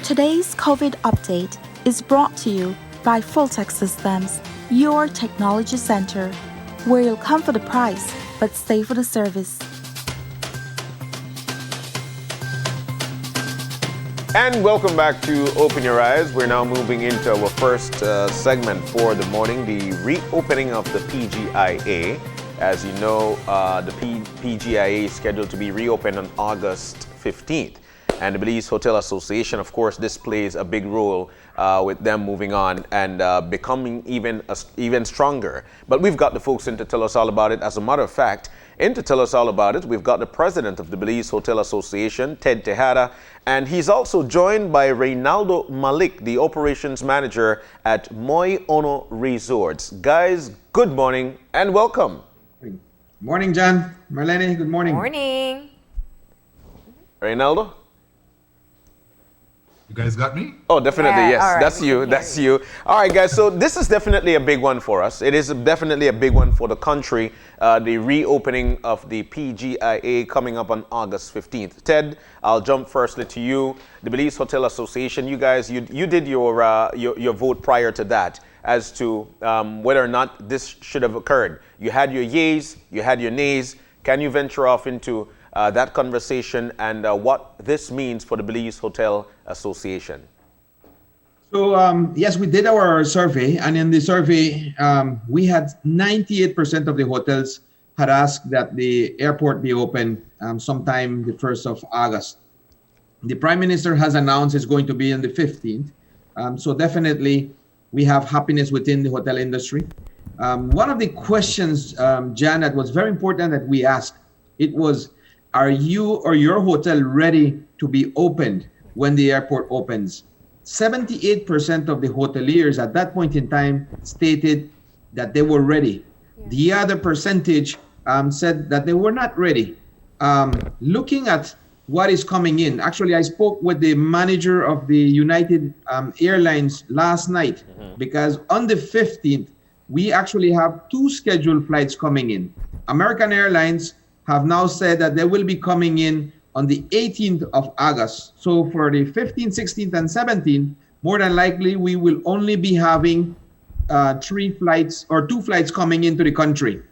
Today's COVID update is brought to you by Fulltech Systems, your technology center, where you'll come for the price but stay for the service. And welcome back to Open Your Eyes. We're now moving into our first segment for the morning, the reopening of the PGIA. As you know, the PGIA is scheduled to be reopened on August 15th. And the Belize Hotel Association, of course, this plays a big role with them moving on and becoming even stronger. But we've got the folks in to tell us all about it. As a matter of fact, in to tell us all about it, we've got the president of the Belize Hotel Association, Tejada, and he's also joined by Reynaldo Malik, the operations manager at Muy'Ono Resorts. Guys, good morning and welcome. Morning, John. Marlene, good morning. Morning. Reynaldo? You guys got me? Oh, definitely, Yeah, yes. all right, That's you. That's you. All right, guys. So this is definitely a big one for us. It is definitely a big one for the country. The reopening of the PGIA coming up on August 15th. Ted, I'll jump firstly to you. The Belize Hotel Association. You guys, you did your vote prior to that as to whether or not this should have occurred. You had your yeas, you had your nays. Can you venture off into that conversation and what this means for the Belize Hotel Association? So, yes, we did our survey, and in the survey, we had 98% of the hotels had asked that the airport be open sometime the 1st of August. The Prime Minister has announced it's going to be on the 15th. So definitely, we have happiness within the hotel industry. One of the questions, Jan, that was very important that we asked, it was, are you or your hotel ready to be opened when the airport opens? 78% of the hoteliers at that point in time stated that they were ready. Yeah. The other percentage said that they were not ready. Looking at what is coming in, actually, I spoke with the manager of the United Airlines last night, because on the 15th, we actually have 2 scheduled flights coming in. American Airlines have now said that they will be coming in on the 18th of August. So for the 15th, 16th, and 17th, more than likely, we will only be having 3 flights or 2 flights coming into the country.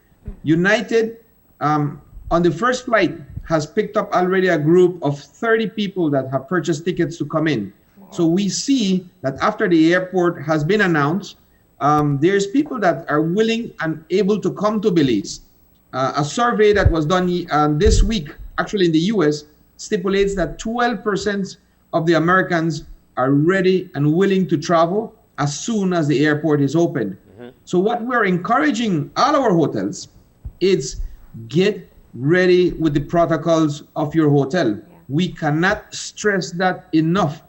United, on the first flight, has picked up already a group of 30 people that have purchased tickets to come in. So we see that after the airport has been announced, there's people that are willing and able to come to Belize. A survey that was done this week, actually in the US, stipulates that 12% of the Americans are ready and willing to travel as soon as the airport is opened. So what we're encouraging all our hotels is get ready with the protocols of your hotel. Yeah. We cannot stress that enough,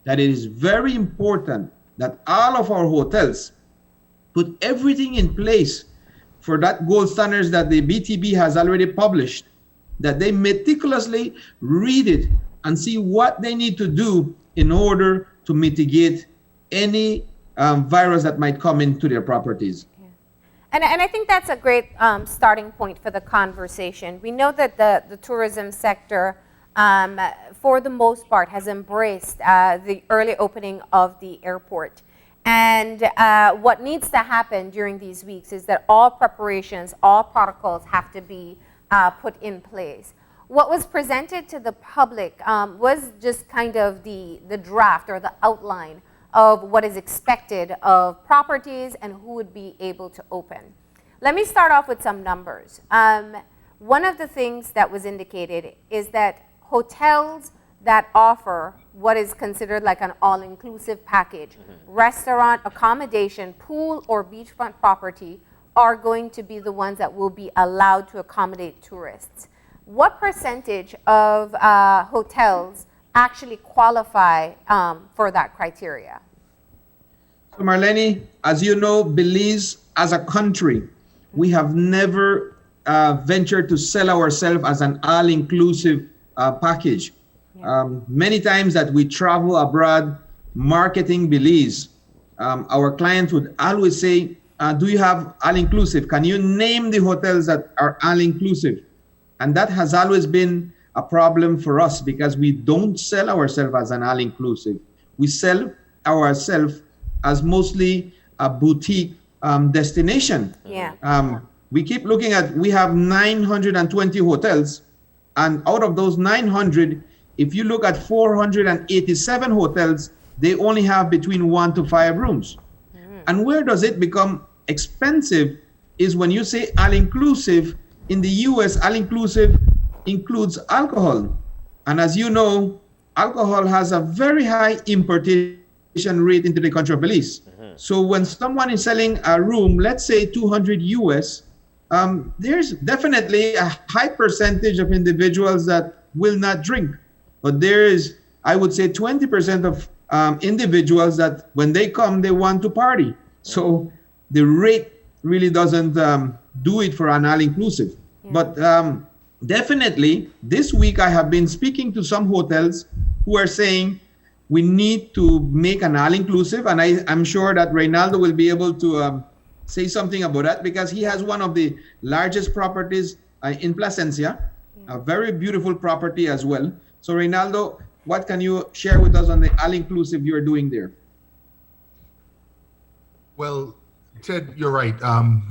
that it is very important that all of our hotels put everything in place for that gold standards that the BTB has already published, that they meticulously read it and see what they need to do in order to mitigate any virus that might come into their properties. Yeah. And I think that's a great starting point for the conversation. We know that the tourism sector, for the most part, has embraced the early opening of the airport. And what needs to happen during these weeks is that all preparations, all protocols have to be put in place. What was presented to the public was just kind of the draft or the outline of what is expected of properties and who would be able to open. Let me start off with some numbers. One of the things that was indicated is that hotels that offer what is considered like an all-inclusive package, restaurant, accommodation, pool, or beachfront property are going to be the ones that will be allowed to accommodate tourists. What percentage of hotels actually qualify for that criteria? So Marlene, as you know, Belize as a country, we have never ventured to sell ourselves as an all-inclusive package. Yeah. Many times that we travel abroad marketing Belize, our clients would always say, do you have all-inclusive? Can you name the hotels that are all-inclusive? And that has always been a problem for us because we don't sell ourselves as an all-inclusive. we sell ourselves as mostly a boutique destination. Yeah. We keep looking at, we have 920 hotels, and out of those 900, if you look at 487 hotels, they only have between 1 to 5 rooms. And where does it become expensive is when you say all-inclusive. In the US, all-inclusive includes alcohol. And as you know, alcohol has a very high importation rate into the country of Belize. So when someone is selling a room, let's say 200 US, there's definitely a high percentage of individuals that will not drink. But there is, I would say, 20% of individuals that when they come, they want to party. So the rate really doesn't do it for an all-inclusive. Yeah. But definitely, this week I have been speaking to some hotels who are saying we need to make an all-inclusive, and I'm sure that Reynaldo will be able to say something about that, because he has one of the largest properties in Placencia, a very beautiful property as well. So Reynaldo, what can you share with us on the all-inclusive you're doing there? Well, Ted, you're right.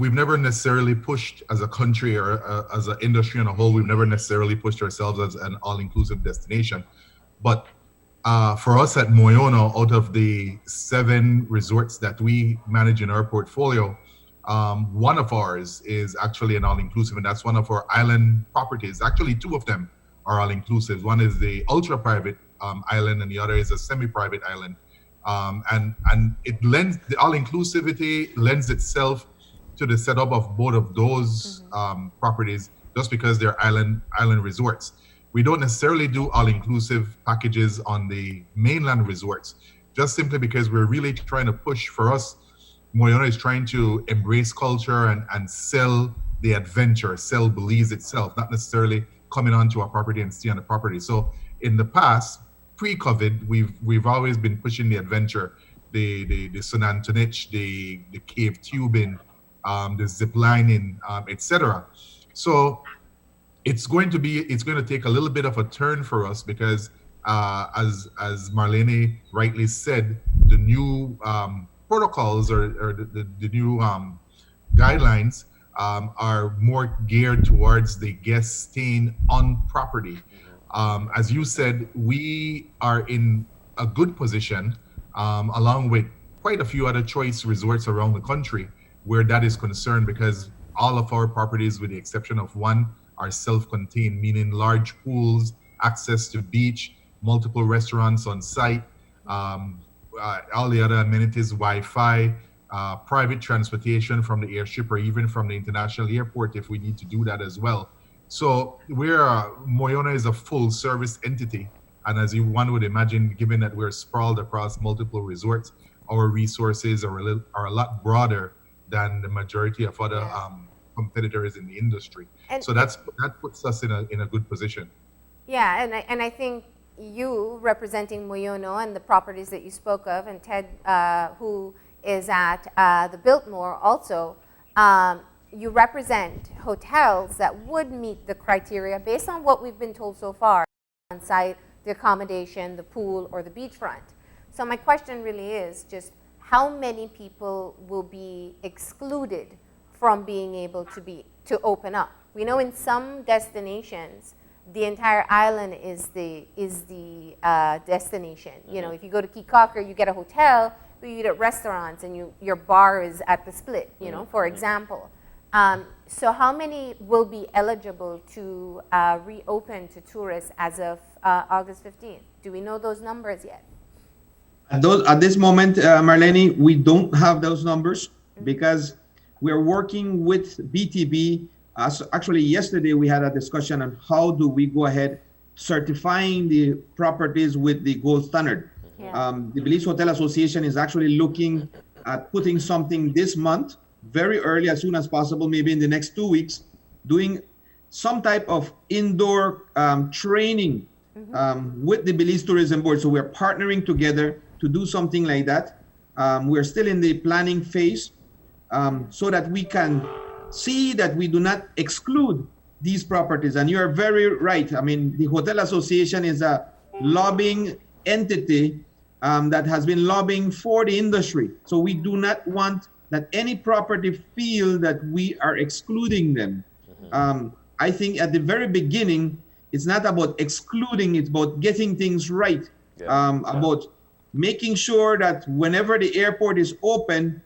We've never necessarily pushed as a country or as an industry on a whole, we've never necessarily pushed ourselves as an all-inclusive destination. But for us at Muy'Ono, out of the 7 resorts that we manage in our portfolio, one of ours is actually an all-inclusive, and that's one of our island properties. Actually, 2 of them are all-inclusive. One is the ultra-private island, and the other is a semi-private island. And it lends, the all-inclusivity lends itself to the setup of both of those properties, just because they're island resorts. We don't necessarily do all-inclusive packages on the mainland resorts, just simply because we're really trying to push. For us, Muy'Ono is trying to embrace culture and sell the adventure, sell Belize itself, not necessarily coming onto a property and stay on the property. So in the past, pre-COVID, we've always been pushing the adventure, the Sunantunich, the cave tubing, the zip lining, etc. So it's going to take a little bit of a turn for us, because as Marlene rightly said, the new protocols or the new guidelines are more geared towards the guest staying on property. As you said, we are in a good position, along with quite a few other choice resorts around the country where that is concerned, because all of our properties, with the exception of one, are self-contained, meaning large pools, access to beach, multiple restaurants on site, all the other amenities, Wi-Fi, private transportation from the airstrip or even from the international airport if we need to do that as well. So Muy'Ono is a full service entity. And as one would imagine, given that we're sprawled across multiple resorts, our resources are a lot broader than the majority of other competitors in the industry. And so that puts us in a good position. Yeah, and I think you representing Muy'Ono and the properties that you spoke of, and Ted, who is at the Biltmore also, you represent hotels that would meet the criteria based on what we've been told so far, on site, the accommodation, the pool, or the beachfront. So my question really is just how many people will be excluded from being able to open up? We know in some destinations, the entire island is the destination. You know, if you go to Kikaker, you get a hotel, but you eat at restaurants, and your bar is at the Split, you know, for example. So how many will be eligible to reopen to tourists as of August 15th? Do we know those numbers yet? At this moment, Marlene, we don't have those numbers because we're working with BTB. Actually, yesterday we had a discussion on how do we go ahead certifying the properties with the gold standard. Yeah. The Belize Hotel Association is actually looking at putting something this month, very early, as soon as possible, maybe in the next 2 weeks, doing some type of indoor training with the Belize Tourism Board. So we're partnering together to do something like that. We're still in the planning phase so that we can see that we do not exclude these properties. And you're very right. I mean, the Hotel Association is a lobbying entity that has been lobbying for the industry. So we do not want that any property feel that we are excluding them. I think at the very beginning, it's not about excluding, it's about getting things right. About making sure that whenever the airport is open,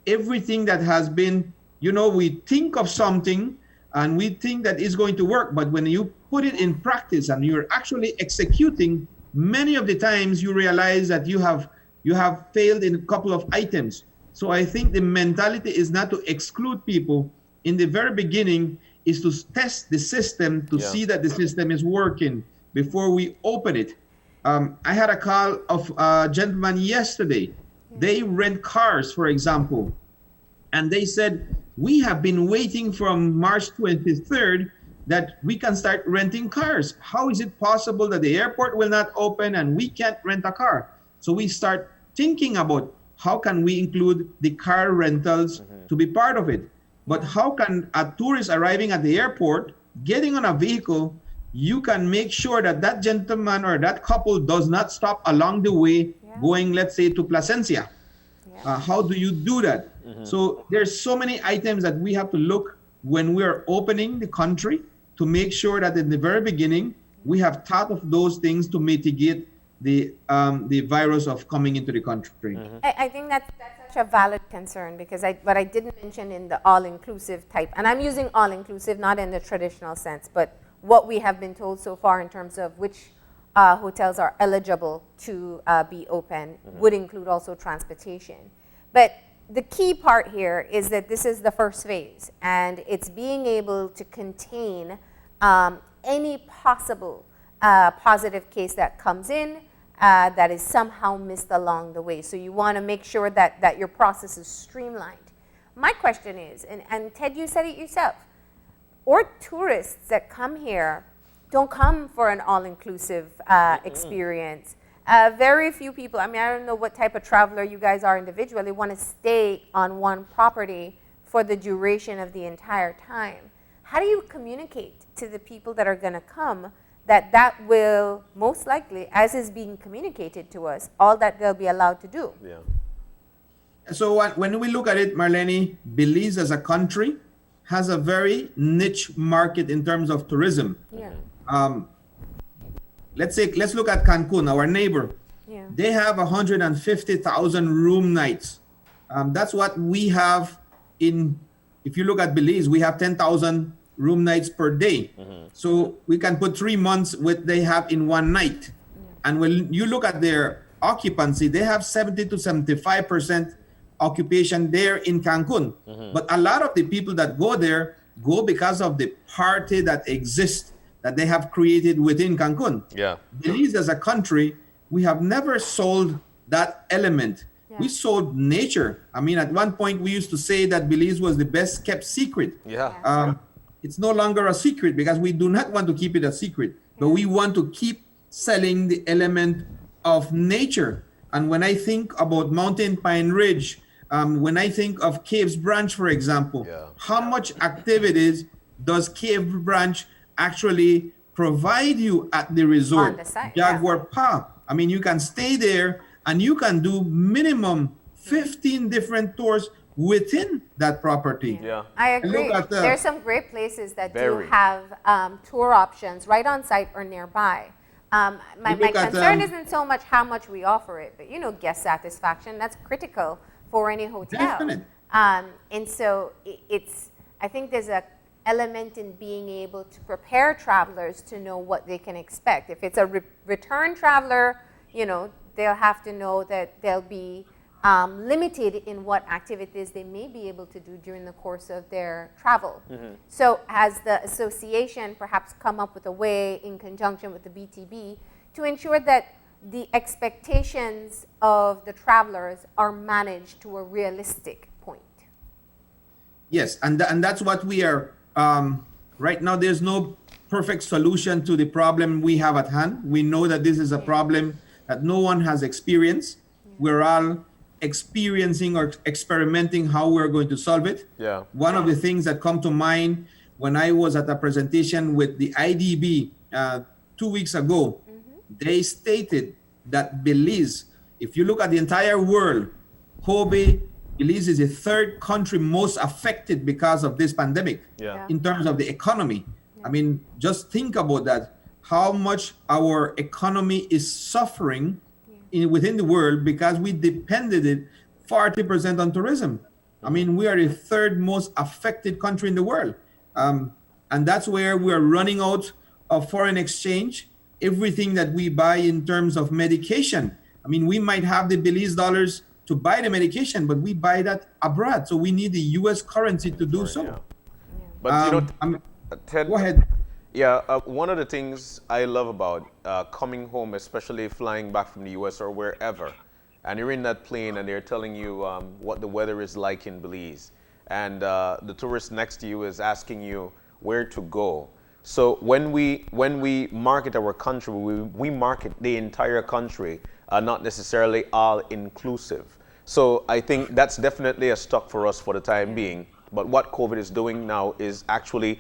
everything that has been, we think of something and we think that it's going to work, but when you put it in practice and you're actually executing, many of the times you realize that you have failed in a couple of items. So I think the mentality is not to exclude people. In the very beginning is to test the system to see that the system is working before we open it. I had a call of a gentleman yesterday. They rent cars, for example, and they said, we have been waiting from March 23rd that we can start renting cars. How is it possible that the airport will not open and we can't rent a car? So we start thinking about how can we include the car rentals to be part of it. But how can a tourist arriving at the airport, getting on a vehicle, you can make sure that that gentleman or that couple does not stop along the way going, let's say, to Placencia. How do you do that? So there's so many items that we have to look when we're opening the country to make sure that in the very beginning, we have thought of those things to mitigate the virus of coming into the country. I think that's such a valid concern, because what I didn't mention in the all-inclusive type, and I'm using all-inclusive not in the traditional sense, but what we have been told so far in terms of which hotels are eligible to be open would include also transportation. But the key part here is that this is the first phase, and it's being able to contain any possible positive case that comes in that is somehow missed along the way. So you want to make sure that your process is streamlined. My question is, and Ted, you said it yourself, or tourists that come here don't come for an all-inclusive experience. Very few people, I don't know what type of traveler you guys are individually, want to stay on one property for the duration of the entire time. How do you communicate to the people that are going to come that will most likely, as is being communicated to us, all that they'll be allowed to do? So when we look at it, Marlene, Belize as a country has a very niche market in terms of tourism. Let's look at Cancun, our neighbor. They have 150,000 room nights. That's what we have if you look at Belize, we have 10,000 room nights per day. So we can put 3 months what they have in one night. And when you look at their occupancy, they have 70 to 75% occupation there in Cancun. But a lot of the people that go there go because of the party that exists that they have created within Cancun. Belize as a country, we have never sold that element. We sold nature. At one point we used to say that Belize was the best kept secret. It's no longer a secret because we do not want to keep it a secret, but we want to keep selling the element of nature. And when I think about Mountain Pine Ridge, when I think of Caves Branch, for example, how much activities does Cave Branch actually provide you at the resort? On the site, Jaguar Park. You can stay there and you can do minimum 15 different tours within that property. I agree. There's some great places that do have tour options right on site or nearby. My concern isn't so much how much we offer it, but guest satisfaction, that's critical for any hotel. Definitely. And so I think there's a element in being able to prepare travelers to know what they can expect. If it's a return traveler, they'll have to know that they'll be limited in what activities they may be able to do during the course of their travel. So has the association perhaps come up with a way in conjunction with the BTB to ensure that the expectations of the travelers are managed to a realistic point? Yes, and that's what we are, right now there's no perfect solution to the problem we have at hand. We know that this is a problem that no one has experienced. We're all experiencing or experimenting how we're going to solve it. One of the things that come to mind when I was at a presentation with the IDB 2 weeks ago, they stated that Belize If you look at the entire world, Kobe, Belize is the third country most affected because of this pandemic in terms of the economy. I mean, just think about that, how much our economy is suffering within the world because we depended it 40% on tourism. I mean, we are the third most affected country in the world. And that's where we are running out of foreign exchange, everything that we buy in terms of medication. I mean, we might have the Belize dollars to buy the medication, but we buy that abroad. So we need the US currency to do so. Yeah. But Ted, go ahead. Yeah, one of the things I love about coming home, especially flying back from the US or wherever, and you're in that plane and they're telling you what the weather is like in Belize, and the tourist next to you is asking you where to go. So when we market our country, we market the entire country, not necessarily all inclusive. So I think that's definitely a stock for us for the time being. But what COVID is doing now is actually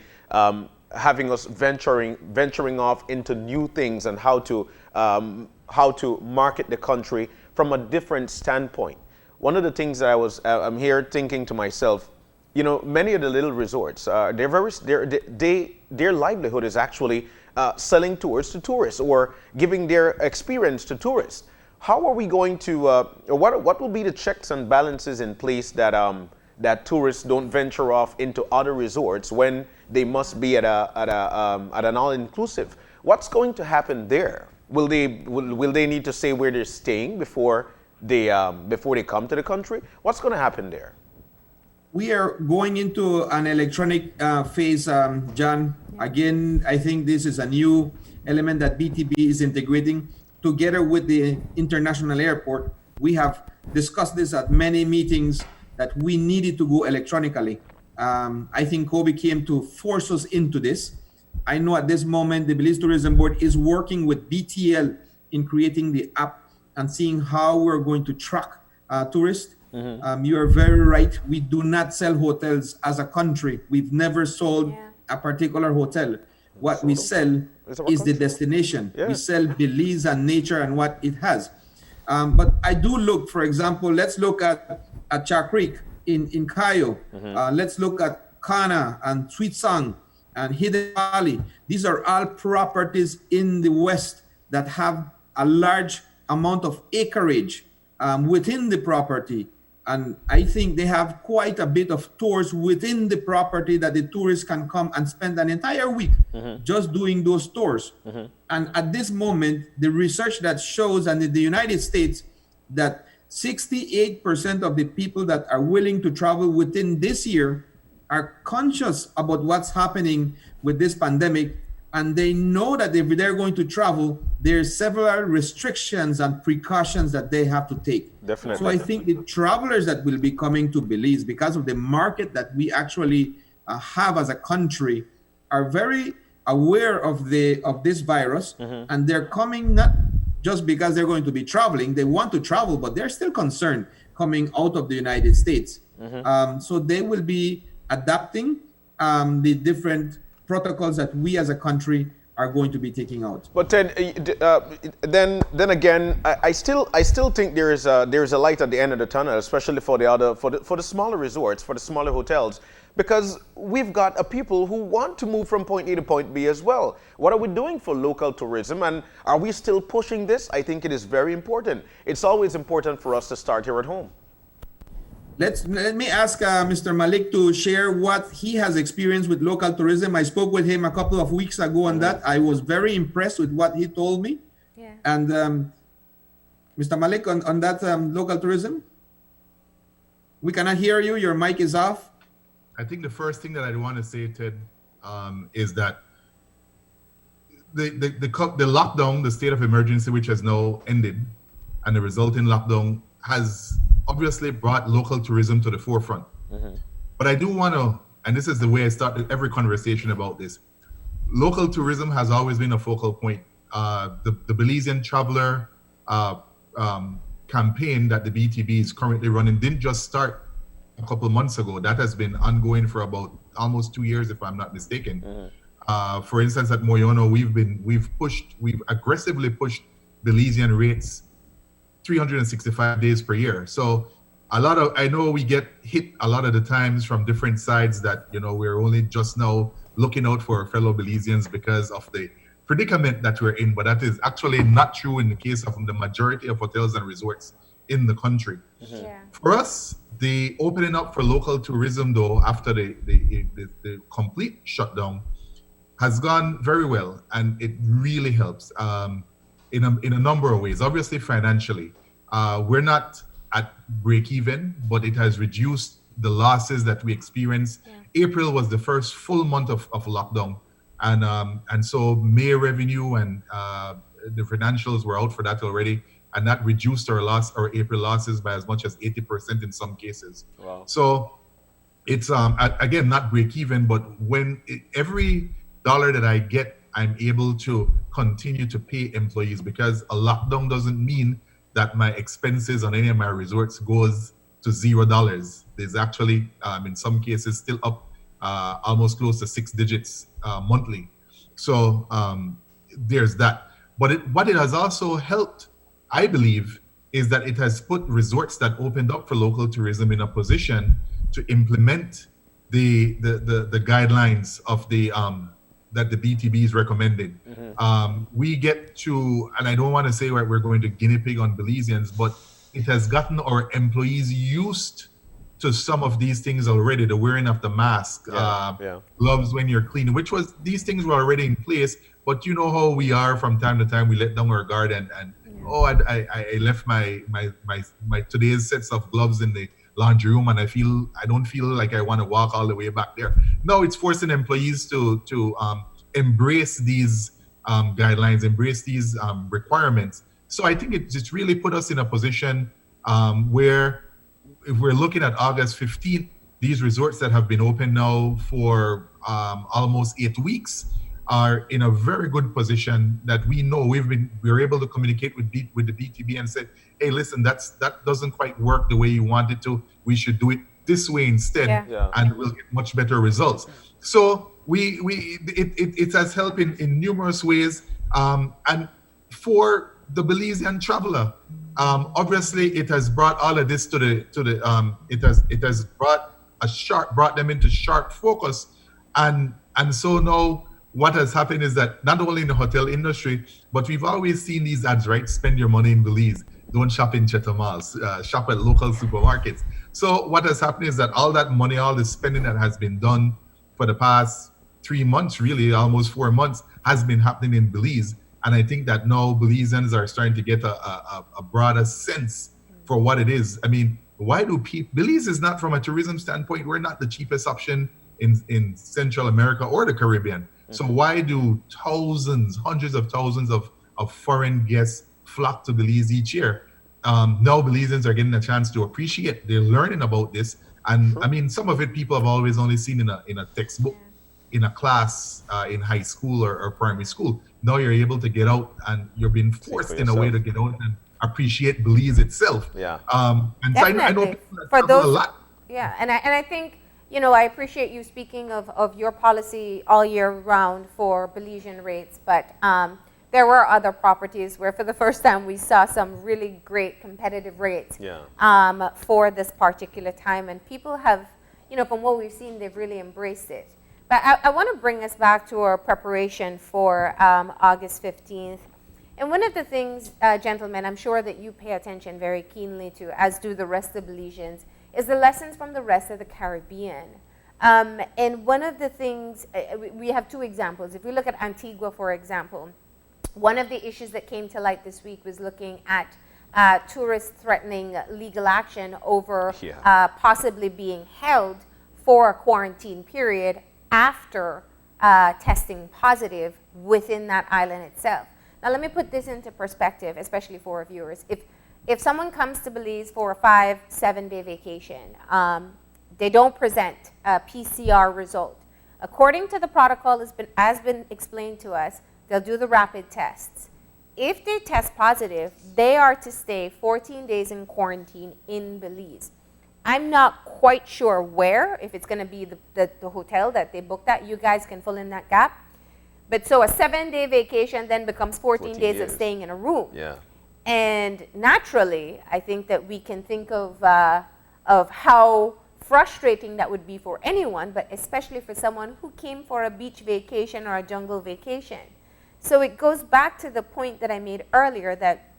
having us venturing off into new things and how to market the country from a different standpoint. One of the things that I'm here thinking to myself, you know, many of the little resorts, their livelihood is actually selling tours to tourists or giving their experience to tourists. How are we going to, what will be the checks and balances in place that that tourists don't venture off into other resorts when they must be at an all-inclusive? What's going to happen there? Will they need to say where they're staying before they come to the country? What's going to happen there? We are going into an electronic phase, John. Again, I think this is a new element that BTB is integrating together with the international airport. We have discussed this at many meetings that we needed to go electronically. I think COVID came to force us into this. I know at this moment, the Belize Tourism Board is working with BTL in creating the app and seeing how we're going to track tourists. You are very right. We do not sell hotels as a country. We've never sold a particular hotel. What we sell is the destination. We sell Belize and nature and what it has. But I do look, for example, let's look at Cha Creek in Cayo. Let's look at Kana and Sweet Song and Hidden Valley. These are all properties in the West that have a large amount of acreage within the property. And I think they have quite a bit of tours within the property that the tourists can come and spend an entire week just doing those tours. And at this moment, the research that shows, and in the United States, that 68% of the people that are willing to travel within this year are conscious about what's happening with this pandemic. And they know that if they're going to travel, there's several restrictions and precautions that they have to take. Definitely. So I think the travelers that will be coming to Belize, because of the market that we actually have as a country, are very aware of this virus, and they're coming not just because they're going to be traveling. They want to travel, but they're still concerned coming out of the United States. So they will be adapting the different protocols that we as a country are going to be taking out. But then again, I still think there is a light at the end of the tunnel, especially for the smaller resorts, for the smaller hotels, because we've got people who want to move from point A to point B as well. What are we doing for local tourism, and are we still pushing this? I think it is very important. It's always important for us to start here at home. Let me ask Mr. Malik to share what he has experienced with local tourism. I spoke with him a couple of weeks ago on that. I was very impressed with what he told me. And Mr. Malik, on that local tourism? We cannot hear you. Your mic is off. I think the first thing that I want to say, Ted, is that the lockdown, the state of emergency, which has now ended, and the resulting lockdown has obviously brought local tourism to the forefront. But I do want to, and this is the way I started every conversation about this, local tourism has always been a focal point. The Belizean Traveler campaign that the BTB is currently running didn't just start a couple of months ago. That has been ongoing for about almost 2 years, if I'm not mistaken. For instance, at Muy'Ono, we've aggressively pushed Belizean rates 365 days per year. So I know we get hit a lot of the times from different sides that, we're only just now looking out for fellow Belizeans because of the predicament that we're in, but that is actually not true in the case of the majority of hotels and resorts in the country. Yeah. For us, the opening up for local tourism, though, after the complete shutdown, has gone very well, and it really helps in a number of ways. Obviously, financially, we're not at break even, but it has reduced the losses that we experienced. Yeah. April was the first full month of lockdown, and so May revenue and the financials were out for that already, and that reduced our April losses by as much as 80% in some cases. Wow. So it's again not break even, but every dollar that I get, I'm able to continue to pay employees, because a lockdown doesn't mean that my expenses on any of my resorts goes to $0. There's actually, in some cases, still up almost close to 6 digits monthly. So there's that. But what it has also helped, I believe, is that it has put resorts that opened up for local tourism in a position to implement the guidelines of that the BTB is recommended. Mm-hmm. We get to, and I don't want to say we're going to guinea pig on Belizeans, but it has gotten our employees used to some of these things already. The wearing of the mask, gloves when you're cleaning, these things were already in place. But you know how we are from time to time, we let down our guard and I left my today's sets of gloves in the laundry room, and I don't feel like I want to walk all the way back there. No, it's forcing employees to embrace these guidelines, embrace these requirements. So I think it's really put us in a position where, if we're looking at August 15th, these resorts that have been open now for almost 8 weeks are in a very good position, that we know we're able to communicate with the BTB and said, hey, listen, that doesn't quite work the way you want it to. We should do it this way instead, and we'll get much better results. So it has helped in numerous ways, and for the Belizean traveler, obviously it has brought all of this it has brought them into sharp focus, and so now what has happened is that not only in the hotel industry, but we've always seen these ads, right? Spend your money in Belize. Don't shop in Cheddar Malls. Shop at local supermarkets. So what has happened is that all that money, all the spending that has been done for the past 3 months, really almost 4 months, has been happening in Belize. And I think that now Belizeans are starting to get a broader sense for what it is. I mean, why do Belize is not, from a tourism standpoint, we're not the cheapest option in Central America or the Caribbean. So why do hundreds of thousands of foreign guests flock to Belize each year? Now Belizeans are getting a chance to appreciate. They're learning about this, and I mean, some of it people have always only seen in a textbook, in a class, in high school or primary school. Now you're able to get out, and you're being forced in a way to get out and appreciate Belize itself. Yeah. And so I know for those, a lot. Yeah, and I think, I appreciate you speaking of your policy all year round for Belizean rates, but there were other properties where for the first time we saw some really great competitive rates for this particular time, and people have, from what we've seen, they've really embraced it. But I want to bring us back to our preparation for August 15th. And one of the things, gentlemen, I'm sure that you pay attention very keenly to, as do the rest of the Belizeans, is the lessons from the rest of the Caribbean. And one of the things, we have 2 examples. If we look at Antigua, for example, one of the issues that came to light this week was looking at tourists threatening legal action over possibly being held for a quarantine period after testing positive within that island itself. Now, let me put this into perspective, especially for our viewers. If someone comes to Belize for a 5-7 day vacation, they don't present a PCR result. According to the protocol has been explained to us, they'll do the rapid tests. If they test positive, they are to stay 14 days in quarantine in Belize. I'm not quite sure where, if it's going to be the hotel that they booked at. You guys can fill in that gap. But so a 7-day vacation then becomes 14 days of staying in a room. Yeah. And naturally, I think that we can think of how frustrating that would be for anyone, but especially for someone who came for a beach vacation or a jungle vacation. So it goes back to the point that I made earlier that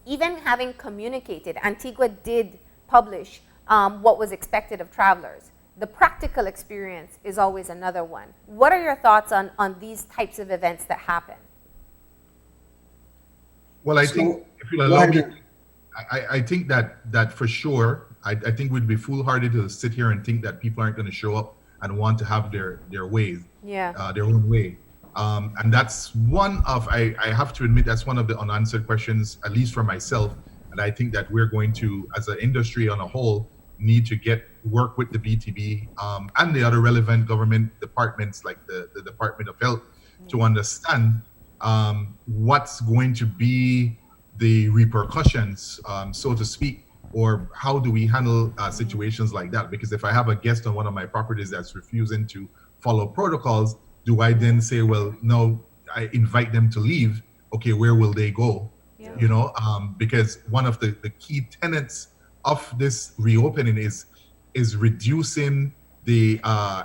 even having communicated, Antigua did publish what was expected of travelers. The practical experience is always another one. What are your thoughts on these types of events that happen? Well, I think, if you'll allow me, I think that for sure, I think we'd be foolhardy to sit here and think that people aren't going to show up and want to have their ways, their own way. And that's one of, I have to admit, that's one of the unanswered questions, at least for myself. And I think that we're going to, as an industry on a whole, need to work with the BTB and the other relevant government departments like the Department of Health to understand what's going to be the repercussions, so to speak, or how do we handle situations like that? Because if I have a guest on one of my properties that's refusing to follow protocols, do I then say, well, no, I invite them to leave? Okay, where will they go? Yeah. You know, because one of the key tenets of this reopening is reducing the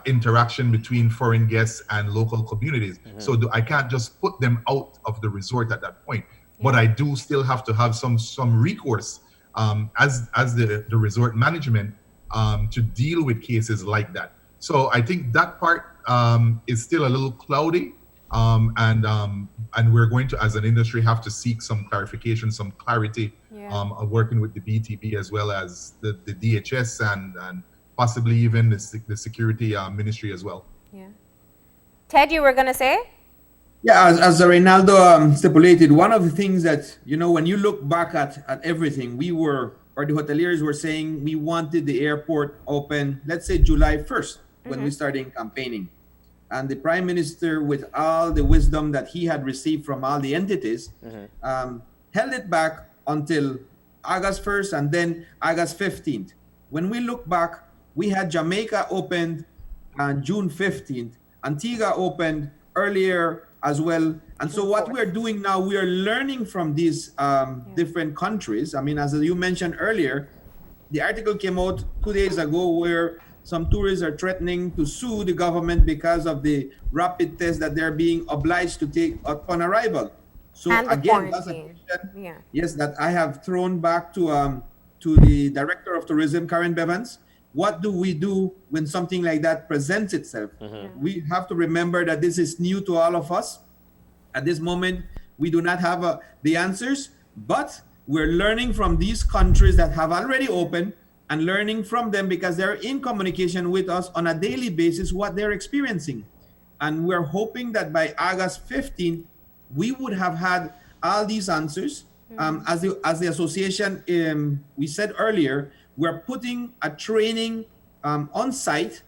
interaction between foreign guests and local communities. Mm-hmm. So I can't just put them out of the resort at that point. Yeah. But I do still have to have some recourse as the resort management to deal with cases like that. So I think that part is still a little cloudy, and we're going to, as an industry, have to seek some clarification, some clarity, working with the BTB as well as the DHS and possibly even the security ministry as well. Yeah. Ted, you were going to say? Yeah, as Reynaldo stipulated, one of the things that, you know, when you look back at everything, the hoteliers were saying we wanted the airport open, let's say July 1st, when we started campaigning. And the Prime Minister, with all the wisdom that he had received from all the entities, held it back until August 1st and then August 15th. When we look back, we had Jamaica opened on June 15th, Antigua opened earlier as well. And so what we're doing now, we are learning from these different countries. I mean, as you mentioned earlier, the article came out 2 days ago where some tourists are threatening to sue the government because of the rapid test that they're being obliged to take upon arrival. So again, that's a question, yes, that I have thrown back to the Director of Tourism, Karen Bevans. What do we do when something like that presents itself? We have to remember that this is new to all of us. At this moment, we do not have the answers, but we're learning from these countries that have already opened and learning from them because they're in communication with us on a daily basis what they're experiencing. And we're hoping that by August 15th, we would have had all these answers. As the association, we said earlier, we're putting a training on site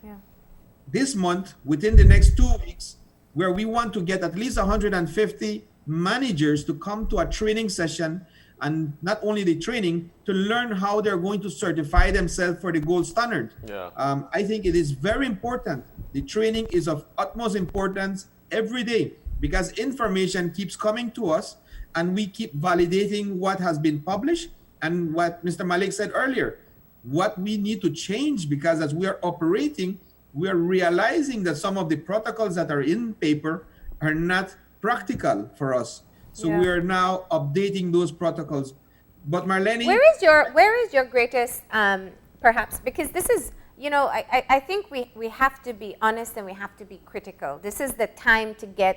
this month, within the next 2 weeks, where we want to get at least 150 managers to come to a training session, and not only the training, to learn how they're going to certify themselves for the gold standard. I think it is very important. The training is of utmost importance every day because information keeps coming to us and we keep validating what has been published and what Mr. Malik said earlier, what we need to change, because as we are operating, we are realizing that some of the protocols that are in paper are not practical for us. So we are now updating those protocols. But Marlene, where is your greatest, perhaps, because this is, you know, I think we have to be honest and we have to be critical. This is the time to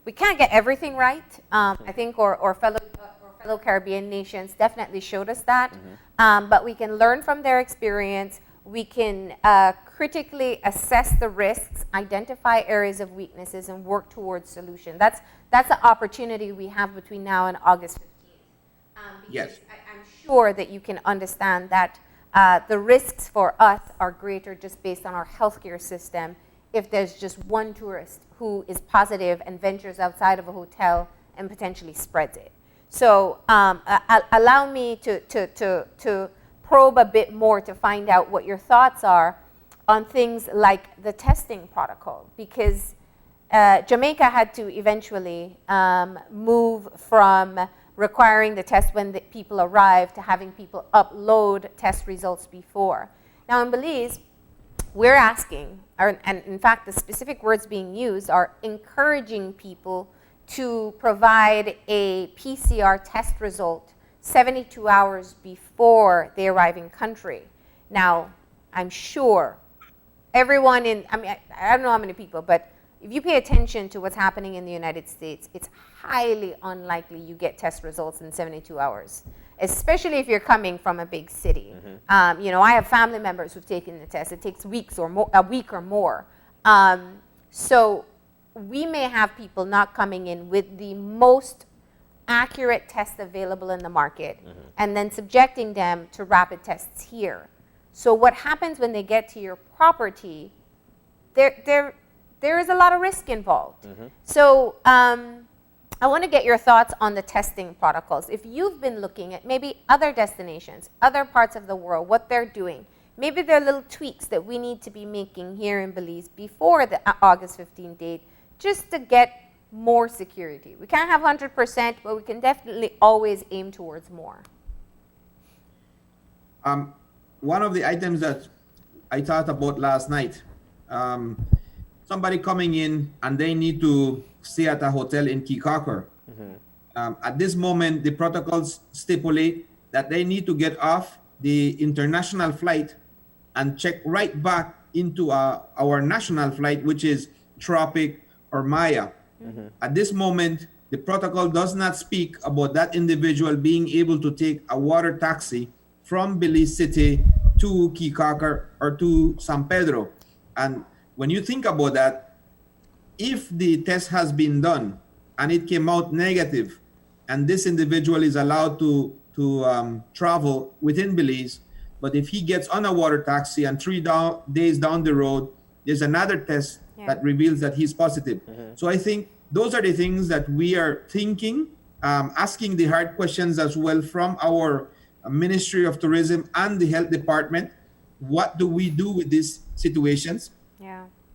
we can't get everything right. I think our fellow Caribbean nations definitely showed us that. But we can learn from their experience. We can critically assess the risks, identify areas of weaknesses, and work towards solution. That's the opportunity we have between now and August 15th. Yes. I'm sure that you can understand that the risks for us are greater just based on our healthcare system if there's just one tourist who is positive and ventures outside of a hotel and potentially spreads it. So allow me to probe a bit more to find out what your thoughts are on things like the testing protocol, because Jamaica had to eventually move from requiring the test when the people arrive to having people upload test results before. Now in Belize, we're asking, and in fact the specific words being used are encouraging people to provide a PCR test result 72 hours before they arrive in country. Now, I'm sure everyone I don't know how many people, but if you pay attention to what's happening in the United States, it's highly unlikely you get test results in 72 hours, especially if you're coming from a big city. I have family members who've taken the test. It takes weeks or more, a week or more. So we may have people not coming in with the most accurate test available in the market and then subjecting them to rapid tests here. So what happens when they get to your property, there is a lot of risk involved. So I want to get your thoughts on the testing protocols. If you've been looking at maybe other destinations, other parts of the world, what they're doing, maybe there are little tweaks that we need to be making here in Belize before the August 15th date, just to get more security. We can't have 100%, but we can definitely always aim towards more. One of the items that I thought about last night, somebody coming in and they need to stay at a hotel in Kikaker. At this moment, the protocols stipulate that they need to get off the international flight and check right back into our national flight, which is Tropic or Maya. At this moment, the protocol does not speak about that individual being able to take a water taxi from Belize City to Kikaker or to San Pedro. And when you think about that, if the test has been done and it came out negative, and this individual is allowed to travel within Belize, but if he gets on a water taxi and 3 days down the road, there's another test that reveals that he's positive. So I think those are the things that we are thinking, asking the hard questions as well from our Ministry of Tourism and the Health Department. What do we do with these situations?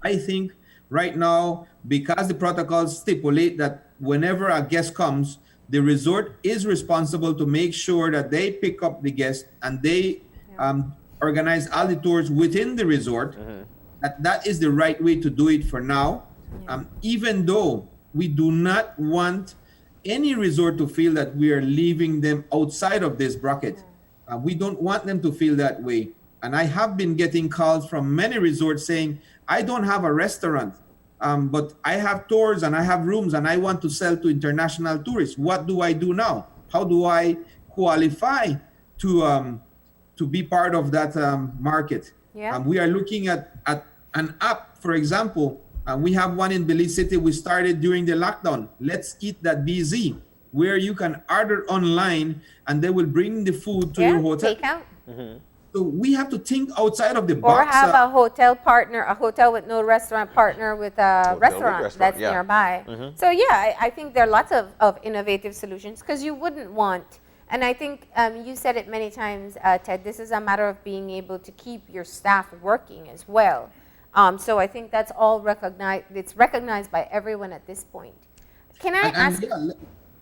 I think right now, because the protocols stipulate that whenever a guest comes, the resort is responsible to make sure that they pick up the guest and they organize all the tours within the resort. That is the right way to do it for now. Even though we do not want any resort to feel that we are leaving them outside of this bracket. We don't want them to feel that way. And I have been getting calls from many resorts saying, I don't have a restaurant, but I have tours and I have rooms and I want to sell to international tourists. What do I do now? How do I qualify to be part of that market? We are looking at an app, for example. We have one in Belize City we started during the lockdown. Let's Eat That BZ, where you can order online and they will bring the food to your hotel. Takeout. So we have to think outside of the box. Or have a hotel partner, a hotel with no restaurant partner with a restaurant that's nearby. So I think there are lots of innovative solutions because you wouldn't want, and I think you said it many times, Ted, this is a matter of being able to keep your staff working as well. So I think that's all recognized. It's recognized by everyone at this point. Can I ask?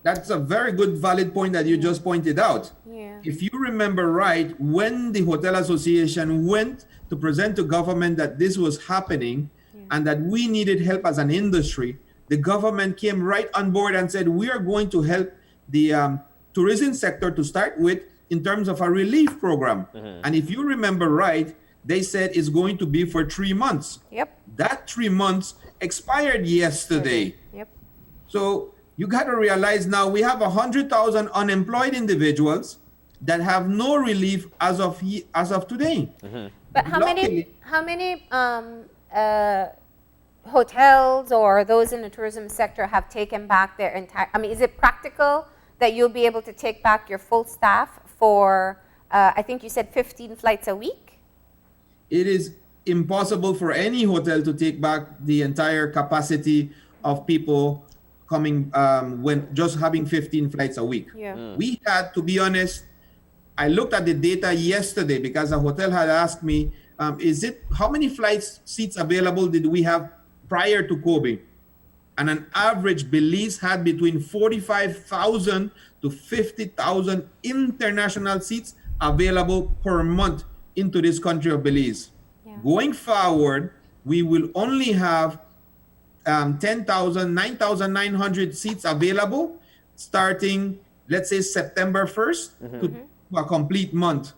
That's a very good, valid point that you just pointed out. If you remember right, when the Hotel Association went to present to government that this was happening and that we needed help as an industry, the government came right on board and said, we are going to help the tourism sector to start with in terms of a relief program. And if you remember right, they said it's going to be for 3 months. That 3 months expired yesterday. So you got to realize now we have 100,000 unemployed individuals that have no relief as of today. But how many hotels or those in the tourism sector have taken back their entire? I mean, is it practical that you'll be able to take back your full staff for? I think you said 15 flights a week. It is impossible for any hotel to take back the entire capacity of people coming when just having 15 flights a week. We had, to be honest, I looked at the data yesterday because a hotel had asked me, how many flights seats available did we have prior to COVID? and on average, Belize had between 45,000 to 50,000 international seats available per month into this country of Belize. Yeah. Going forward, we will only have 9,900 seats available starting, let's say, September 1st to a complete month.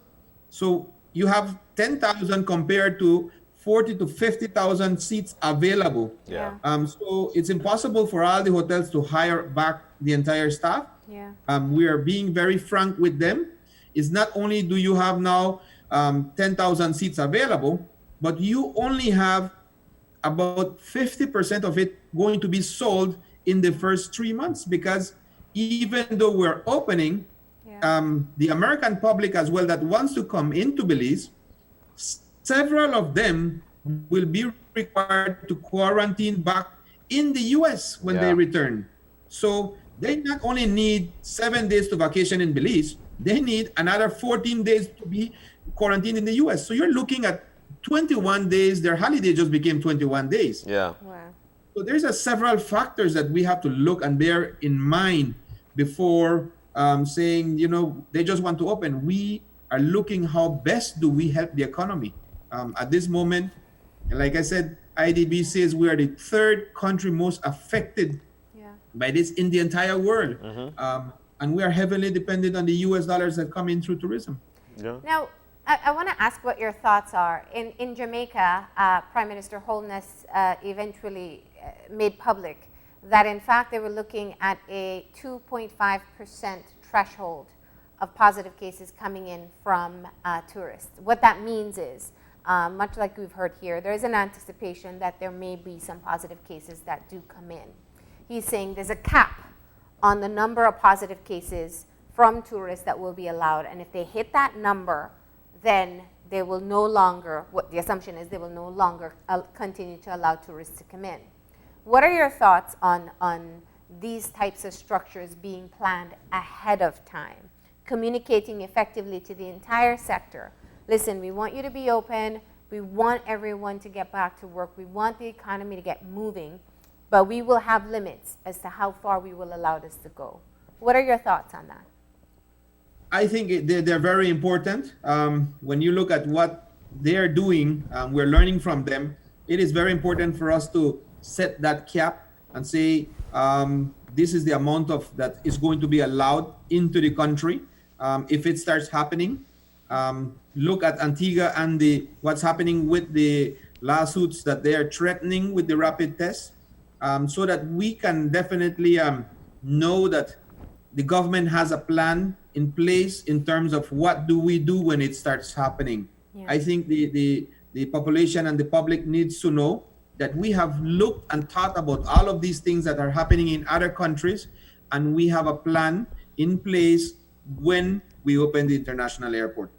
So you have 10,000 compared to 40 to 50,000 seats available. Yeah. So it's impossible for all the hotels to hire back the entire staff. Yeah. We are being very frank with them. It's not only do you have now 10,000 seats available, but you only have about 50% of it going to be sold in the first 3 months, because even though we're opening, the American public as well that wants to come into Belize, several of them will be required to quarantine back in the US when they return. So they not only need 7 days to vacation in Belize, they need another 14 days to be quarantined in the US. So you're looking at 21 days. Their holiday just became 21 days. Yeah. Wow. So there's several factors that we have to look and bear in mind before saying, they just want to open. We are looking how best do we help the economy. At this moment, like I said, IDB says we are the third country most affected by this in the entire world. And we are heavily dependent on the US dollars that come in through tourism. Yeah. Now, I want to ask what your thoughts are. In Jamaica, Prime Minister Holness eventually made public that in fact they were looking at a 2.5% threshold of positive cases coming in from tourists. What that means is, much like we've heard here, there is an anticipation that there may be some positive cases that do come in. He's saying there's a cap on the number of positive cases from tourists that will be allowed, and if they hit that number, then they will no longer, what the assumption is, they will no longer continue to allow tourists to come in. What are your thoughts on these types of structures being planned ahead of time, communicating effectively to the entire sector? Listen, we want you to be open, we want everyone to get back to work, we want the economy to get moving, but we will have limits as to how far we will allow this to go. What are your thoughts on that? I think they're very important. When you look at what they're doing, we're learning from them. It is very important for us to set that cap and say, this is the amount of that is going to be allowed into the country. If it starts happening, look at Antigua and what's happening with the lawsuits that they are threatening with the rapid test, so that we can definitely know that the government has a plan in place in terms of what do we do when it starts happening. I think the population and the public needs to know that we have looked and thought about all of these things that are happening in other countries, and we have a plan in place when we open the international airport.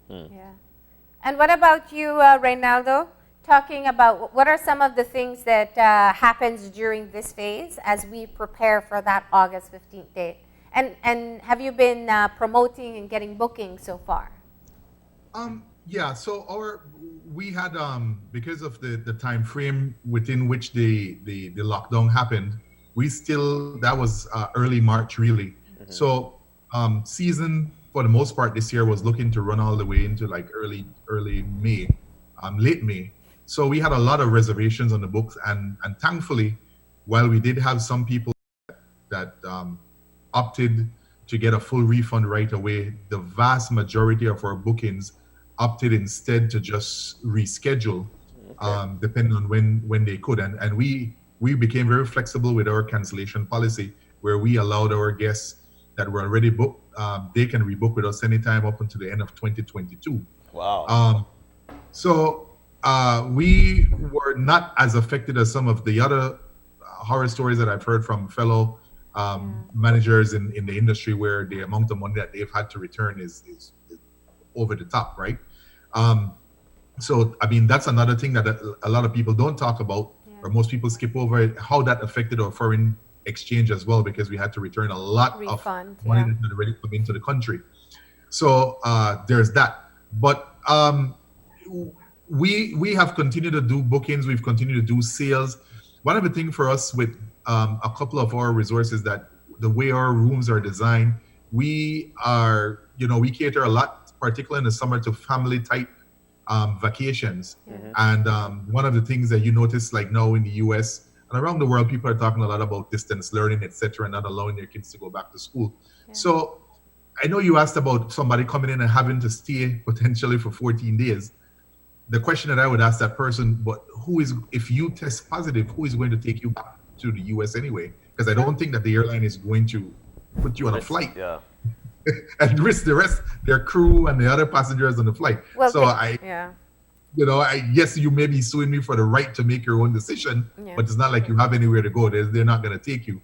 Yeah. And what about you, Reynaldo? Talking about what are some of the things that happens during this phase as we prepare for that August 15th date? And have you been promoting and getting bookings so far? Yeah, so we had because of the time frame within which the lockdown happened, that was early March really. So season for the most part this year was looking to run all the way into like early May, late May. So we had a lot of reservations on the books, and thankfully, while we did have some people that opted to get a full refund right away, the vast majority of our bookings opted instead to just reschedule, depending on when they could. And we became very flexible with our cancellation policy, where we allowed our guests that were already booked, they can rebook with us anytime up until the end of 2022. Wow. So we were not as affected as some of the other horror stories that I've heard from fellow managers in the industry, where the amount of money that they've had to return is over the top, right? So, I mean, that's another thing that a lot of people don't talk about, or most people skip over, how that affected our foreign exchange as well, because we had to return a lot of money that had already come into the country. So there's that. But we have continued to do bookings, we've continued to do sales. One of the things for us with a couple of our resources that the way our rooms are designed, we cater a lot, particularly in the summer, to family type vacations. And one of the things that you notice, like now in the US and around the world, people are talking a lot about distance learning, etc., and not allowing their kids to go back to school. So I know you asked about somebody coming in and having to stay potentially for 14 days. The question that I would ask that person, but if you test positive, who is going to take you back to the US anyway? Because I don't think that the airline is going to put you on a flight and risk the rest, their crew and the other passengers on the flight. Well, so yes, you may be suing me for the right to make your own decision, but it's not like you have anywhere to go. They're not going to take you.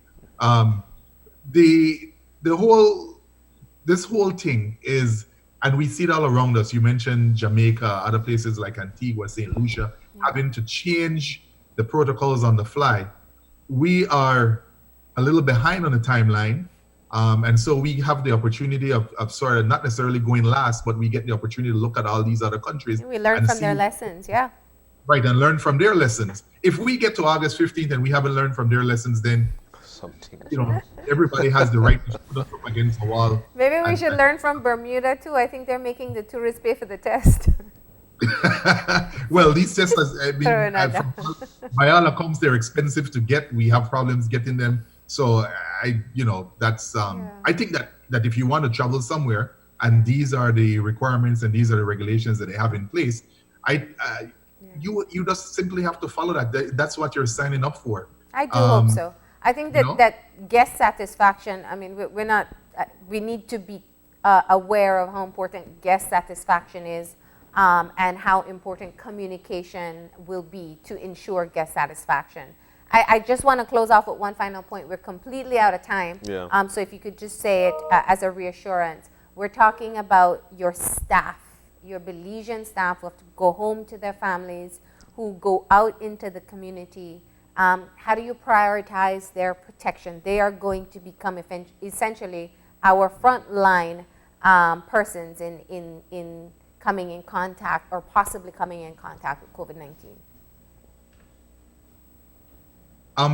This whole thing is, and we see it all around us. You mentioned Jamaica, other places like Antigua, St. Lucia, having to change the protocols on the fly. We are a little behind on the timeline. And so we have the opportunity of sort of not necessarily going last, but we get the opportunity to look at all these other countries. We learn from their lessons, Right, and learn from their lessons. If we get to August 15th and we haven't learned from their lessons, then everybody has the right to put us up against a wall. Maybe we should learn from Bermuda too. I think they're making the tourists pay for the test. Well, these tests, by all accounts, they're expensive to get. We have problems getting them. So I think that if you want to travel somewhere and these are the requirements and these are the regulations that they have in place, you just simply have to follow that. That's what you're signing up for. I do hope so. I think that guest satisfaction, I mean, we need to be aware of how important guest satisfaction is and how important communication will be to ensure guest satisfaction. I just want to close off with one final point. We're completely out of time. So if you could just say it as a reassurance. We're talking about your staff, your Belizean staff who have to go home to their families, who go out into the community. How do you prioritize their protection? They are going to become essentially our frontline persons in coming in contact or possibly coming in contact with COVID-19.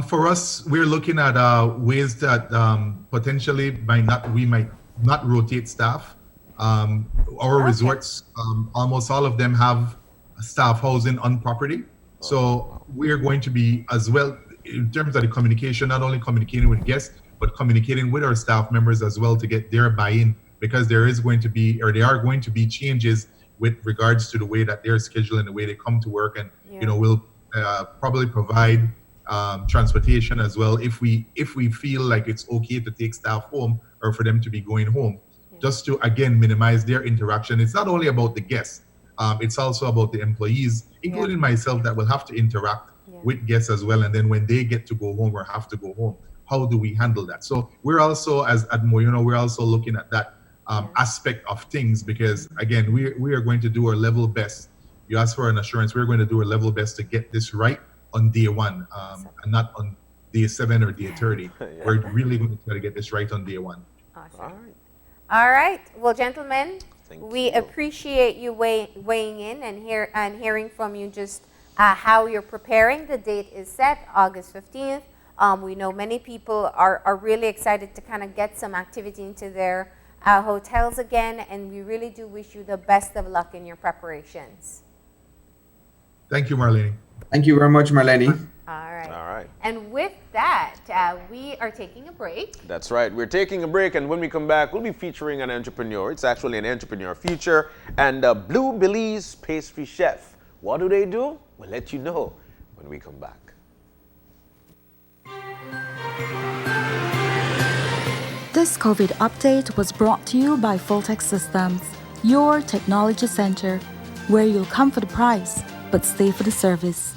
For us, we're looking at ways that potentially we might not rotate staff. Our resorts, almost all of them have staff housing on property. So we're going to be, as well, in terms of the communication, not only communicating with guests, but communicating with our staff members as well to get their buy-in, because there are going to be changes with regards to the way that they're scheduling, the way they come to work, and we'll probably provide transportation as well if we feel like it's okay to take staff home or for them to be going home, just to again minimize their interaction. It's not only about the guests, it's also about the employees, including myself, that will have to interact with guests as well. And then when they get to go home or have to go home, how do we handle that? So we're also, as at Muy'Ono, we're also looking at that aspect of things, because again, we are going to do our level best. You asked for an assurance. We're going to do our level best to get this right on day one, and not on day 7 or day 30. We're really going to try to get this right on day 1. Awesome. All right. Well, gentlemen, we appreciate you weighing in and hearing from you just how you're preparing. The date is set, August 15th. We know many people are really excited to kind of get some activity into their hotels again, and we really do wish you the best of luck in your preparations. Thank you, Marlene. Thank you very much, Marlene. All right. And with that, we are taking a break. That's right. We're taking a break, and when we come back, we'll be featuring an entrepreneur. It's actually an entrepreneur feature, and a Blue Belize pastry chef. What do they do? We'll let you know when we come back. This COVID update was brought to you by Fulltech Systems, your technology center, where you'll come for the price, but stay for the service.